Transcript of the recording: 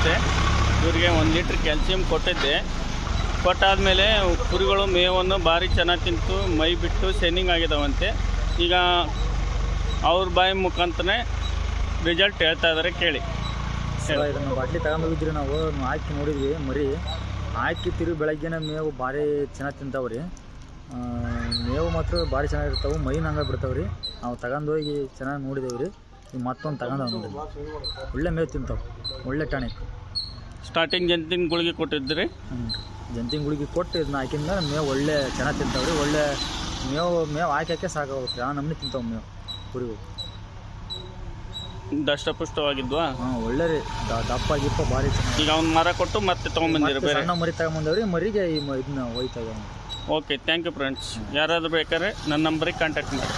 ಅಷ್ಟೇ. ಇವರಿಗೆ 1 litre calcium ಕೊಟ್ಟಿದ್ದೆ. ಕೊಟ್ಟಾದಮೇಲೆ ಕುರಿಗಳು ಮೇವನ್ನು ಭಾರಿ ಚೆನ್ನಾಗಿ ತಿಂತು ಮೈ ಬಿಟ್ಟು ಶೈನಿಂಗ್ ಆಗಿದ್ದಾವಂತೆ. ಈಗ ಅವ್ರ ಬಾಯಿ ಮುಖಾಂತರನೇ ರಿಸಲ್ಟ್ ಹೇಳ್ತಾ ಇದ್ದಾರೆ, ಕೇಳಿ. ಸರ್ ಇದನ್ನು ಬಾಟ್ಲಿ ತಗೊಂಡೋಗಿದ್ರಿ, ನಾವು ಹಾಕಿ ನೋಡಿದ್ವಿ. ಮರಿ ಹಾಕಿ ತಿರುಗಿ ಬೆಳಗ್ಗೆನೇ ಮೇವು ಭಾರಿ ಚೆನ್ನಾಗಿ ತಿಂತಾವ್ರಿ. ಮೇವು ಮಾತ್ರ ಭಾರಿ ಚೆನ್ನಾಗಿರ್ತಾವೆ, ಮೈನ ಹಂಗೆ ಬಿಡ್ತಾವೆ ರೀ. ನಾವು ತಗೊಂಡೋಗಿ ಚೆನ್ನಾಗಿ ನೋಡಿದೇವೆ ರೀ. ಈಗ ಮತ್ತೊಂದು ತಗೊಂಡು ಒಳ್ಳೆ ಮೇವು ತಿಂತಾವೆ, ಒಳ್ಳೆ ಟಾನಿಕ್. ಸ್ಟಾರ್ಟಿಂಗ್ ಜಂತಿನ ಗುಳಿಗೆ ಕೊಟ್ಟಿದ್ರಿ? ಜಂತಿನ ಗುಳಿಗೆ ಕೊಟ್ಟು ಇದನ್ನ ಹಾಕಿಂದ ಮೇವು ಒಳ್ಳೆ ಚೆನ್ನಾಗಿ ತಿಂತಾವ್ರಿ. ಒಳ್ಳೆ ಮೇವು ಹಾಕಿ ಸಾಕಾಗುತ್ತೆ. ಆ ನಮ್ಮನೆ ತಿಂತಾವೆ ಮೇವು ಕುರಿಗಳು. ದಷ್ಟಪುಷ್ಟವಾಗಿದ್ವಾ? ಹಾಂ ಒಳ್ಳೆ ರೀ, ದಪ್ಪ ಗಿಪ್ಪ ಭಾರಿ ಚೆನ್ನಾಗಿ. ಈಗ ಅವ್ನು ಮರ ಕೊಟ್ಟು ಮತ್ತೆ ತೊಗೊಂಬಂದಿರಿ ಬೇರೆ? ಸಣ್ಣ ಮರಿ ತಗೊಂಬಂದವ್ರಿ, ಮರಿಗೆ ಇದನ್ನ ಒಯ್ತಾ ಇದ್ದಾವೆ. Okay, thank you friends. ಯಾರಾದರೂ ಬೇಕಾದ್ರೆ ನನ್ನ ನಂಬರಿಗೆ ಕಾಂಟ್ಯಾಕ್ಟ್ ಮಾಡಿ.